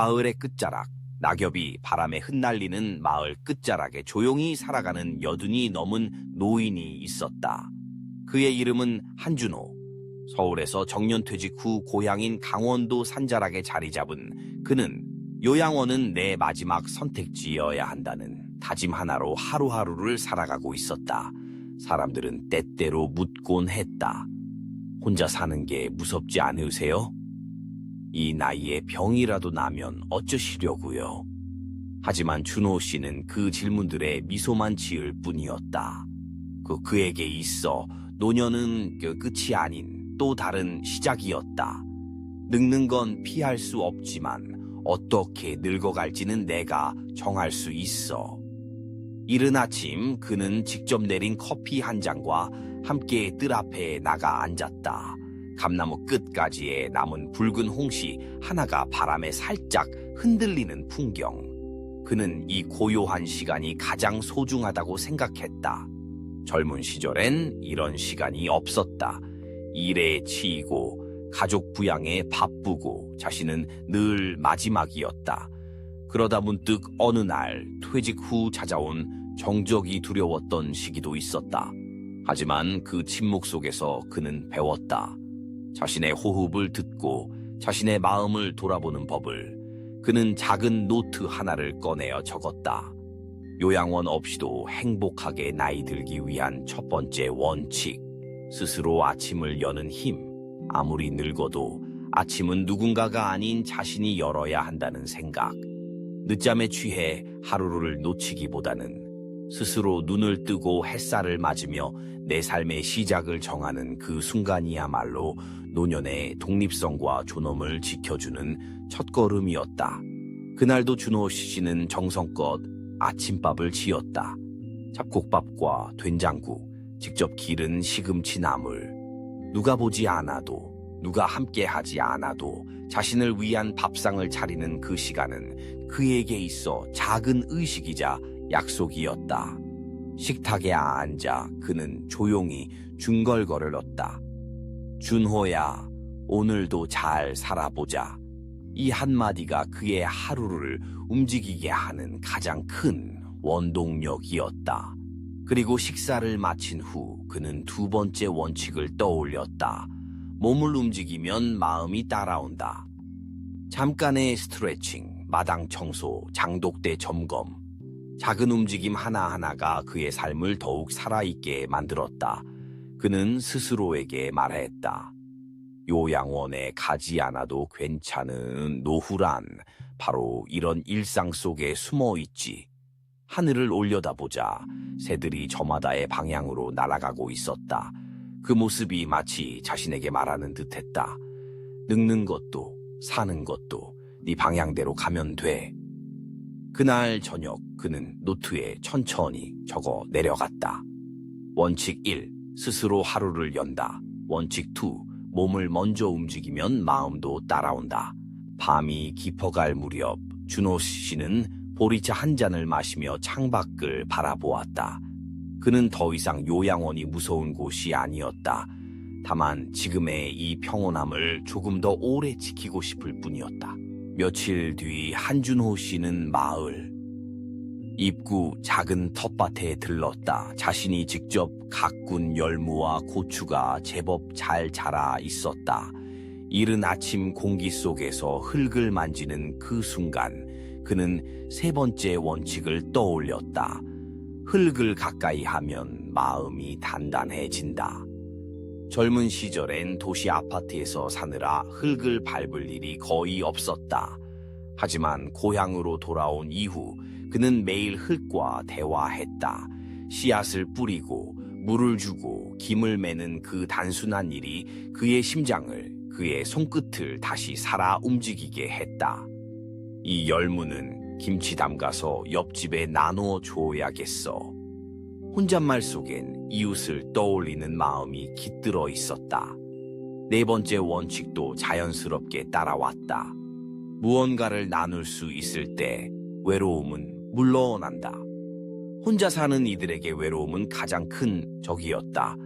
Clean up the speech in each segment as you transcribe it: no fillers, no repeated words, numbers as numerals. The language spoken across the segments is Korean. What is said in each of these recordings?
가을의 끝자락, 낙엽이 바람에 흩날리는 마을 끝자락에 조용히 살아가는 여든이 넘은 노인이 있었다. 그의 이름은 한준호. 서울에서 정년퇴직 후 고향인 강원도 산자락에 자리 잡은 그는 요양원은 내 마지막 선택지여야 한다는 다짐 하나로 하루하루를 살아가고 있었다. 사람들은 때때로 묻곤 했다. 혼자 사는 게 무섭지 않으세요? 이 나이에 병이라도 나면 어쩌시려고요? 하지만 준호 씨는 그 질문들에 미소만 지을 뿐이었다. 그에게 있어 노년은 끝이 아닌 또 다른 시작이었다. 늙는 건 피할 수 없지만 어떻게 늙어갈지는 내가 정할 수 있어. 이른 아침 그는 직접 내린 커피 한 잔과 함께 뜰 앞에 나가 앉았다. 감나무 끝가지에 남은 붉은 홍시 하나가 바람에 살짝 흔들리는 풍경. 그는 이 고요한 시간이 가장 소중하다고 생각했다. 젊은 시절엔 이런 시간이 없었다. 일에 치이고 가족 부양에 바쁘고 자신은 늘 마지막이었다. 그러다 문득 어느 날 퇴직 후 찾아온 정적이 두려웠던 시기도 있었다. 하지만 그 침묵 속에서 그는 배웠다. 자신의 호흡을 듣고 자신의 마음을 돌아보는 법을. 그는 작은 노트 하나를 꺼내어 적었다. 요양원 없이도 행복하게 나이 들기 위한 첫 번째 원칙. 스스로 아침을 여는 힘. 아무리 늙어도 아침은 누군가가 아닌 자신이 열어야 한다는 생각. 늦잠에 취해 하루를 놓치기보다는 스스로 눈을 뜨고 햇살을 맞으며 내 삶의 시작을 정하는 그 순간이야말로 노년의 독립성과 존엄을 지켜주는 첫걸음이었다. 그날도 준호 씨는 정성껏 아침밥을 지었다. 잡곡밥과 된장국, 직접 기른 시금치 나물. 누가 보지 않아도, 누가 함께하지 않아도 자신을 위한 밥상을 차리는 그 시간은 그에게 있어 작은 의식이자 약속이었다. 식탁에 앉아 그는 조용히 중걸거를 넣었다. 준호야, 오늘도 잘 살아보자. 이 한마디가 그의 하루를 움직이게 하는 가장 큰 원동력이었다. 그리고 식사를 마친 후 그는 두 번째 원칙을 떠올렸다. 몸을 움직이면 마음이 따라온다. 잠깐의 스트레칭, 마당 청소, 장독대 점검. 작은 움직임 하나하나가 그의 삶을 더욱 살아있게 만들었다. 그는 스스로에게 말했다. 요양원에 가지 않아도 괜찮은 노후란 바로 이런 일상 속에 숨어 있지. 하늘을 올려다보자 새들이 저마다의 방향으로 날아가고 있었다. 그 모습이 마치 자신에게 말하는 듯했다. 늙는 것도 사는 것도 네 방향대로 가면 돼. 그날 저녁 그는 노트에 천천히 적어 내려갔다. 원칙 1. 스스로 하루를 연다. 원칙 2. 몸을 먼저 움직이면 마음도 따라온다. 밤이 깊어갈 무렵 준호 씨는 보리차 한 잔을 마시며 창밖을 바라보았다. 그는 더 이상 요양원이 무서운 곳이 아니었다. 다만 지금의 이 평온함을 조금 더 오래 지키고 싶을 뿐이었다. 며칠 뒤 한준호 씨는 마을 입구 작은 텃밭에 들렀다. 자신이 직접 가꾼 열무와 고추가 제법 잘 자라 있었다. 이른 아침 공기 속에서 흙을 만지는 그 순간 그는 세 번째 원칙을 떠올렸다. 흙을 가까이 하면 마음이 단단해진다. 젊은 시절엔 도시 아파트에서 사느라 흙을 밟을 일이 거의 없었다. 하지만 고향으로 돌아온 이후 그는 매일 흙과 대화했다. 씨앗을 뿌리고 물을 주고 김을 매는 그 단순한 일이 그의 심장을, 그의 손끝을 다시 살아 움직이게 했다. 이 열무는 김치 담가서 옆집에 나누어 줘야겠어. 혼잣말 속엔 이웃을 떠올리는 마음이 깃들어 있었다. 네 번째 원칙도 자연스럽게 따라왔다. 무언가를 나눌 수 있을 때 외로움은 물러난다. 혼자 사는 이들에게 외로움은 가장 큰 적이었다.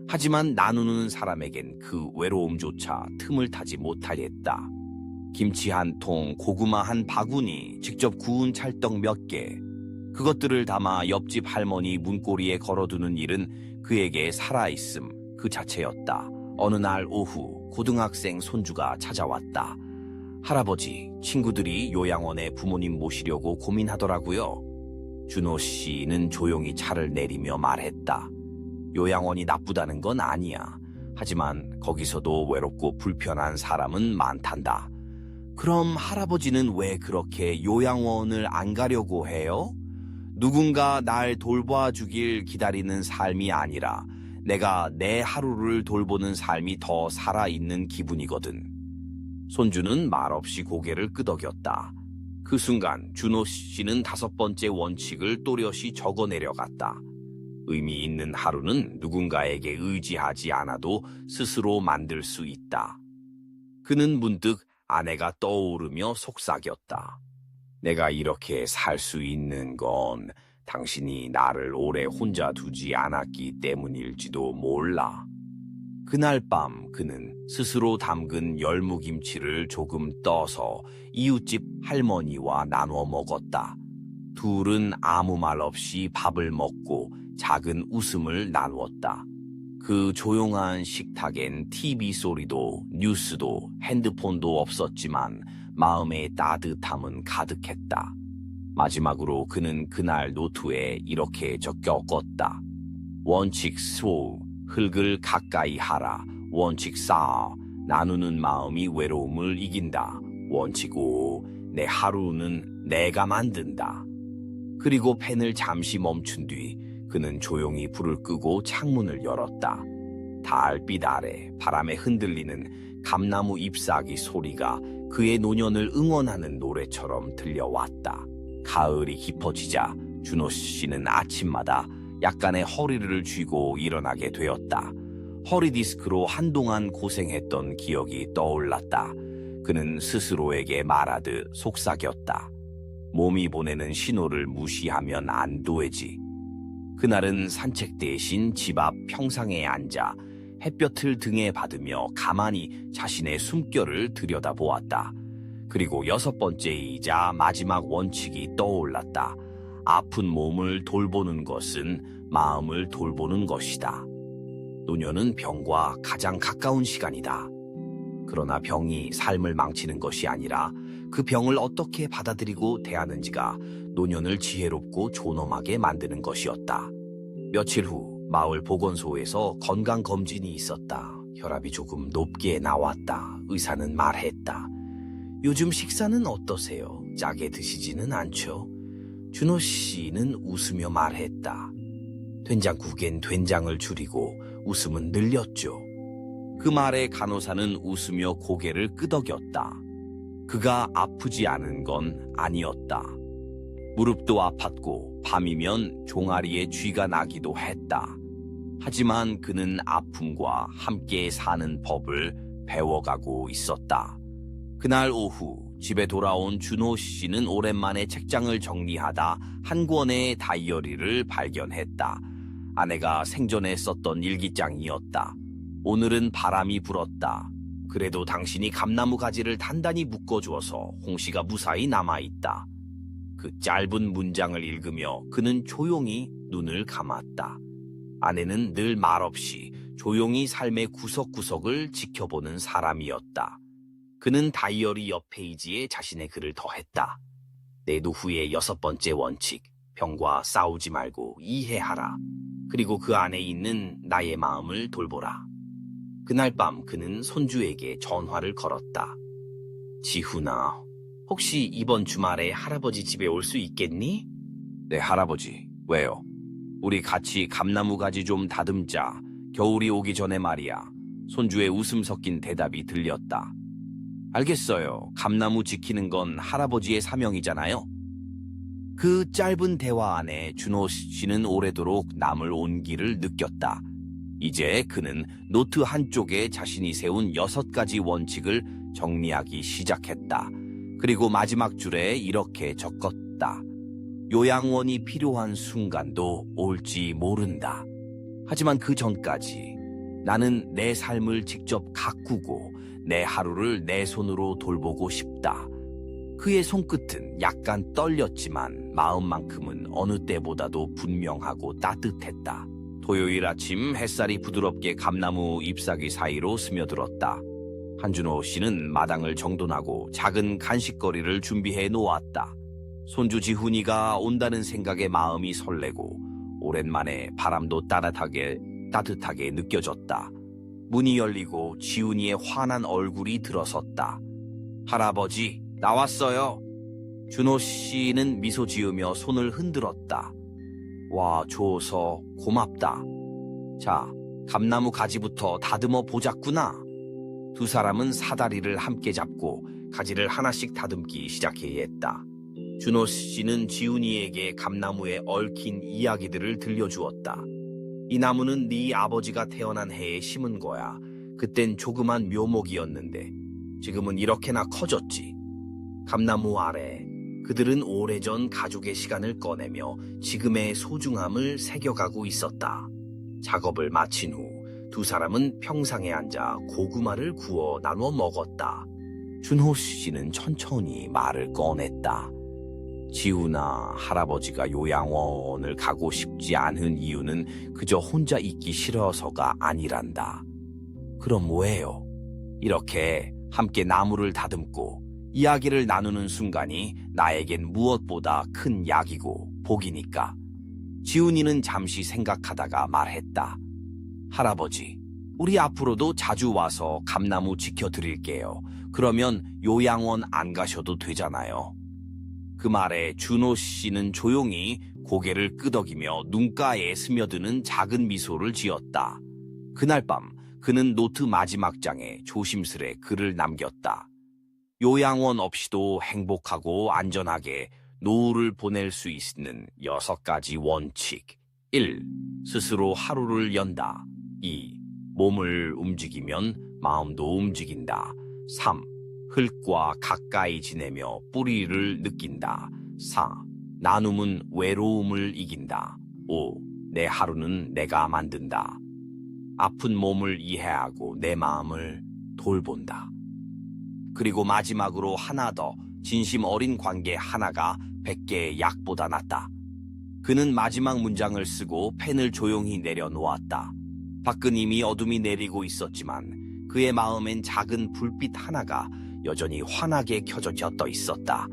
하지만 나누는 사람에겐 그 외로움조차 틈을 타지 못하겠다. 김치 한 통, 고구마 한 바구니, 직접 구운 찰떡 몇 개. 그것들을 담아 옆집 할머니 문고리에 걸어두는 일은 그에게 살아있음 그 자체였다. 어느 날 오후 고등학생 손주가 찾아왔다. 할아버지, 친구들이 요양원에 부모님 모시려고 고민하더라고요. 준호 씨는 조용히 차를 내리며 말했다. 요양원이 나쁘다는 건 아니야. 하지만 거기서도 외롭고 불편한 사람은 많단다. 그럼 할아버지는 왜 그렇게 요양원을 안 가려고 해요? 누군가 날 돌봐주길 기다리는 삶이 아니라 내가 내 하루를 돌보는 삶이 더 살아있는 기분이거든. 손주는 말없이 고개를 끄덕였다. 그 순간 준호 씨는 5번째 원칙을 또렷이 적어 내려갔다. 의미 있는 하루는 누군가에게 의지하지 않아도 스스로 만들 수 있다. 그는 문득 아내가 떠오르며 속삭였다. 내가 이렇게 살 수 있는 건 당신이 나를 오래 혼자 두지 않았기 때문일지도 몰라. 그날 밤 그는 스스로 담근 열무김치를 조금 떠서 이웃집 할머니와 나눠 먹었다. 둘은 아무 말 없이 밥을 먹고 작은 웃음을 나누었다. 그 조용한 식탁엔 TV 소리도 뉴스도 핸드폰도 없었지만 마음의 따뜻함은 가득했다. 마지막으로 그는 그날 노트에 이렇게 적었다. 원칙 소, 흙을 가까이 하라. 원칙 4, 나누는 마음이 외로움을 이긴다. 원칙 5, 내 하루는 내가 만든다. 그리고 펜을 잠시 멈춘 뒤 그는 조용히 불을 끄고 창문을 열었다. 달빛 아래 바람에 흔들리는 감나무 잎사귀 소리가 그의 노년을 응원하는 노래처럼 들려왔다. 가을이 깊어지자 준호 씨는 아침마다 약간의 허리를 쥐고 일어나게 되었다. 허리 디스크로 한동안 고생했던 기억이 떠올랐다. 그는 스스로에게 말하듯 속삭였다. 몸이 보내는 신호를 무시하면 안 되지. 그날은 산책 대신 집 앞 평상에 앉아 햇볕을 등에 받으며 가만히 자신의 숨결을 들여다보았다. 그리고 6번째이자 마지막 원칙이 떠올랐다. 아픈 몸을 돌보는 것은 마음을 돌보는 것이다. 노년은 병과 가장 가까운 시간이다. 그러나 병이 삶을 망치는 것이 아니라 그 병을 어떻게 받아들이고 대하는지가 노년을 지혜롭고 존엄하게 만드는 것이었다. 며칠 후 마을 보건소에서 건강검진이 있었다. 혈압이 조금 높게 나왔다. 의사는 말했다. 요즘 식사는 어떠세요? 짜게 드시지는 않죠? 준호 씨는 웃으며 말했다. 된장국엔 된장을 줄이고 웃음은 늘렸죠. 그 말에 간호사는 웃으며 고개를 끄덕였다. 그가 아프지 않은 건 아니었다. 무릎도 아팠고 밤이면 종아리에 쥐가 나기도 했다. 하지만 그는 아픔과 함께 사는 법을 배워가고 있었다. 그날 오후 집에 돌아온 준호 씨는 오랜만에 책장을 정리하다 한 권의 다이어리를 발견했다. 아내가 생전에 썼던 일기장이었다. 오늘은 바람이 불었다. 그래도 당신이 감나무 가지를 단단히 묶어주어서 홍시가 무사히 남아있다. 그 짧은 문장을 읽으며 그는 조용히 눈을 감았다. 아내는 늘 말없이 조용히 삶의 구석구석을 지켜보는 사람이었다. 그는 다이어리 옆 페이지에 자신의 글을 더했다. 내 노후의 6번째 원칙, 병과 싸우지 말고 이해하라. 그리고 그 안에 있는 나의 마음을 돌보라. 그날 밤 그는 손주에게 전화를 걸었다. 지훈아, 혹시 이번 주말에 할아버지 집에 올 수 있겠니? 네, 할아버지. 왜요? 우리 같이 감나무 가지 좀 다듬자. 겨울이 오기 전에 말이야. 손주의 웃음 섞인 대답이 들렸다. 알겠어요. 감나무 지키는 건 할아버지의 사명이잖아요. 그 짧은 대화 안에 준호 씨는 오래도록 남을 온 길을 느꼈다. 이제 그는 노트 한쪽에 자신이 세운 6가지 원칙을 정리하기 시작했다. 그리고 마지막 줄에 이렇게 적었다. 요양원이 필요한 순간도 올지 모른다. 하지만 그 전까지 나는 내 삶을 직접 가꾸고 내 하루를 내 손으로 돌보고 싶다. 그의 손끝은 약간 떨렸지만 마음만큼은 어느 때보다도 분명하고 따뜻했다. 토요일 아침 햇살이 부드럽게 감나무 잎사귀 사이로 스며들었다. 한준호 씨는 마당을 정돈하고 작은 간식거리를 준비해 놓았다. 손주 지훈이가 온다는 생각에 마음이 설레고 오랜만에 바람도 따뜻하게 느껴졌다. 문이 열리고 지훈이의 환한 얼굴이 들어섰다. 할아버지, 나왔어요. 준호 씨는 미소 지으며 손을 흔들었다. 와, 줘서 고맙다. 자, 감나무 가지부터 다듬어 보자꾸나. 두 사람은 사다리를 함께 잡고 가지를 하나씩 다듬기 시작해야 했다. 준호 씨는 지훈이에게 감나무에 얽힌 이야기들을 들려주었다. 이 나무는 네 아버지가 태어난 해에 심은 거야. 그땐 조그만 묘목이었는데 지금은 이렇게나 커졌지. 감나무 아래 그들은 오래전 가족의 시간을 꺼내며 지금의 소중함을 새겨가고 있었다. 작업을 마친 후 두 사람은 평상에 앉아 고구마를 구워 나눠 먹었다. 준호 씨는 천천히 말을 꺼냈다. 지훈아, 할아버지가 요양원을 가고 싶지 않은 이유는 그저 혼자 있기 싫어서가 아니란다. 그럼 왜요? 이렇게 함께 나무를 다듬고 이야기를 나누는 순간이 나에겐 무엇보다 큰 약이고 복이니까. 지훈이는 잠시 생각하다가 말했다. 할아버지, 우리 앞으로도 자주 와서 감나무 지켜드릴게요. 그러면 요양원 안 가셔도 되잖아요. 그 말에 준호 씨는 조용히 고개를 끄덕이며 눈가에 스며드는 작은 미소를 지었다. 그날 밤 그는 노트 마지막 장에 조심스레 글을 남겼다. 요양원 없이도 행복하고 안전하게 노후를 보낼 수 있는 6가지 원칙. 1. 스스로 하루를 연다. 2. 몸을 움직이면 마음도 움직인다. 3. 흙과 가까이 지내며 뿌리를 느낀다. 4. 나눔은 외로움을 이긴다. 5. 내 하루는 내가 만든다. 아픈 몸을 이해하고 내 마음을 돌본다. 그리고 마지막으로 하나 더, 진심 어린 관계 하나가 100개의 약보다 낫다. 그는 마지막 문장을 쓰고 펜을 조용히 내려놓았다. 밖은 이미 어둠이 내리고 있었지만 그의 마음엔 작은 불빛 하나가 여전히 환하게 켜져 떠 있었다.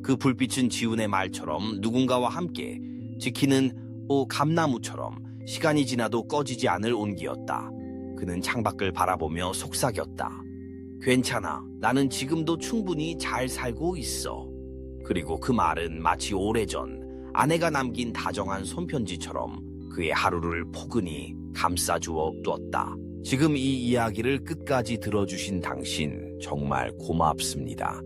그 불빛은 지훈의 말처럼 누군가와 함께 지키는 감나무처럼 시간이 지나도 꺼지지 않을 온기였다. 그는 창밖을 바라보며 속삭였다. 괜찮아. 나는 지금도 충분히 잘 살고 있어. 그리고 그 말은 마치 오래전 아내가 남긴 다정한 손편지처럼 그의 하루를 포근히 감싸주었다. 지금 이 이야기를 끝까지 들어주신 당신 정말 고맙습니다.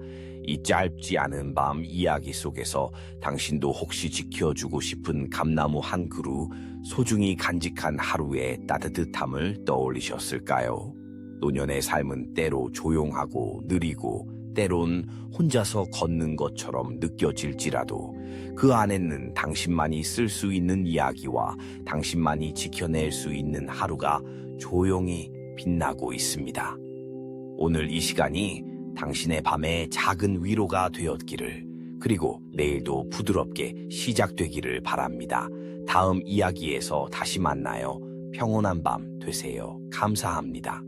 이 짧지 않은 밤 이야기 속에서 당신도 혹시 지켜주고 싶은 감나무 한 그루, 소중히 간직한 하루의 따뜻함을 떠올리셨을까요? 노년의 삶은 때로 조용하고 느리고 때론 혼자서 걷는 것처럼 느껴질지라도 그 안에는 당신만이 쓸 수 있는 이야기와 당신만이 지켜낼 수 있는 하루가 조용히 빛나고 있습니다. 오늘 이 시간이 당신의 밤에 작은 위로가 되었기를, 그리고 내일도 부드럽게 시작되기를 바랍니다. 다음 이야기에서 다시 만나요. 평온한 밤 되세요. 감사합니다.